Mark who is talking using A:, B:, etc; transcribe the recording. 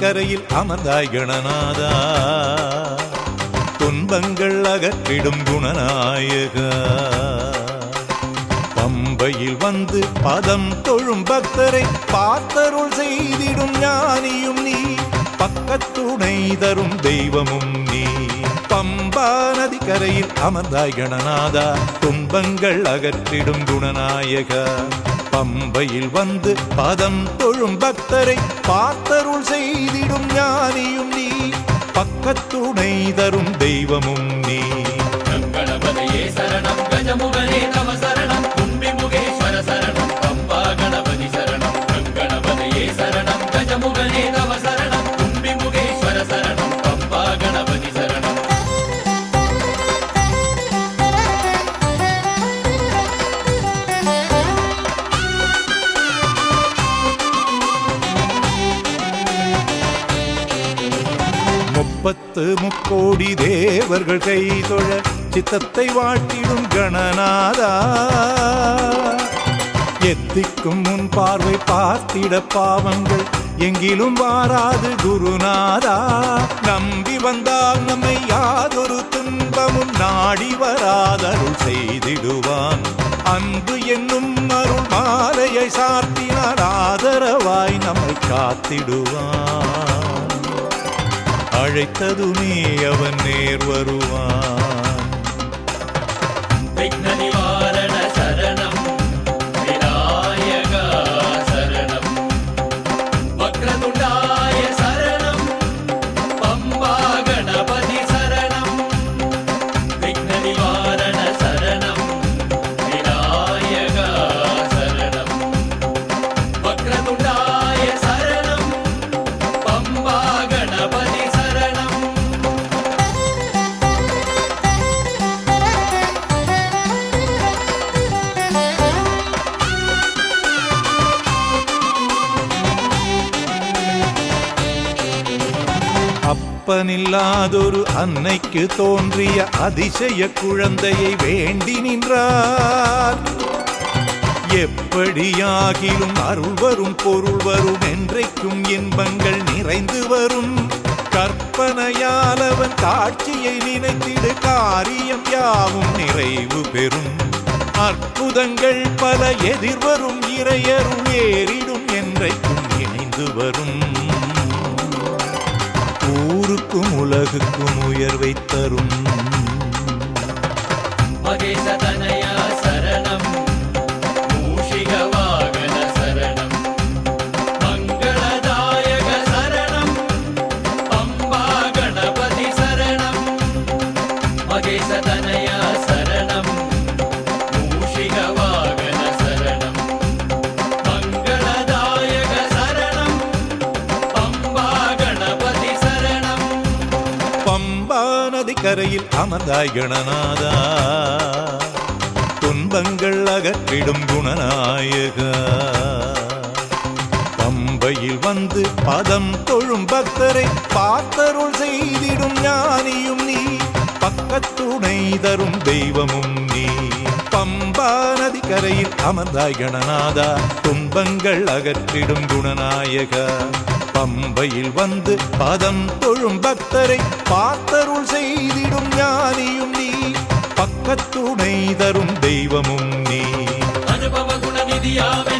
A: நதிக்கரையில் அமர்ந்தாய் கணநாதா, துன்பங்கள் அகற்றிடும் குணநாயகா. பம்பையில் வந்து பதம் தொழும் பக்தரை பார்த்தருள் செய்திடும் ஞானியும் நீ, பக்கத்துணை தரும் தெய்வமும் நீ. பம்பா நதிக்கரையில் அமர்ந்தாய் கணநாதா, துன்பங்கள் அகற்றிடும் குணநாயகா. பம்பையில் வந்து பதம் தொழும் பக்தரை பார்த்தருள் செய்திடும் ஞானியும் நீ, பக்கத்துணை தரும் தெய்வமும் நீ.
B: கணபதியே சரணம், கஜமுகனே நம சரணம், கும்பி முகேஸ்வர சரணம், பம்பா கணபதி சரணம். கணபதியே சரணம், கஜமுகனே நம சரணம், கும்பி முகேஸ்வர சரணம், பம்பா கணபதி சரணம்.
A: முப்பத்து முக்கோடி தேவர்கள் கை தொழ சித்தத்தை வாழ்த்திடும் கணநாதா, எத்திக்கும் முன் பார்வை பார்த்திட பாவங்கள் எங்கிலும் வாராது குருநாதா. நம்பி வந்தால் நம்மை யாதொரு துன்பமும் நாடி வராதருள் செய்திடுவான். அன்பு என்னும் அருள் மாலையை சார்த்தினார் ஆதரவாய் நம்மை காத்திடுவான். அழைத்ததுமே அவன் நேர் வருவான்.
B: விக்ன நிவாரண சரணம், விநாயகா சரணம், வக்ரதுண்டாய சரணம், பம்பா கணபதி சரணம். விக்ன நிவாரண சரணம், விநாயகா சரணம், வக்ரதுண்டாய சரணம், பம்பா கணபதி சரணம்.
A: அப்பனில்லாதொரு அன்னைக்கு தோன்றிய அதிசய குழந்தையை வேண்டி நின்றார். எப்படியாகிலும் அருள் வரும் பொருள் வரும், என்றைக்கும் இன்பங்கள் நிறைந்து வரும். கற்பனையால் அவன் காட்சியை நினைத்திடு, காரியம் யாவும் நிறைவு பெறும். அற்புதங்கள் பல எதிர்வரும், இறையருள் ஏறிடும், என்றைக்கும் இணைந்து வரும். ஊருக்கும் உலகுக்கும் உயர்வை தரும்.
B: மகேச தனயா சரணம், மூஷிக வாகன சரணம், மங்களதாயக சரணம், பம்பா கணபதி சரணம். மகேச தனயா சரணம், மூஷிக வாகன சரணம், மங்களதாயக சரணம், பம்பா கணபதி சரணம்.
A: பம்பா நதிக்கரையில் அமர்ந்தாய் கணநாதா, துன்பங்கள் அகற்றிடும் குணநாயகா. பம்பையில் வந்து பதம் தொழும் பக்தரை பார்த்தருள் செய்திடும் ஞானியும் நீ, பக்கத்துணை தரும் தெய்வமும் நீ. பம்பா நதிக்கரையில் அமர்ந்தாய் கணநாதா, துன்பங்கள் அகற்றிடும் குணநாயகா. பம்பையில் வந்து பதம் தொழும் பக்தரை பார்த்தருள் செய்திடும் ஞானியும் நீ, பக்கத்துணை தரும் தெய்வமும் நீ.
B: அனுபவ குணநிதியாவே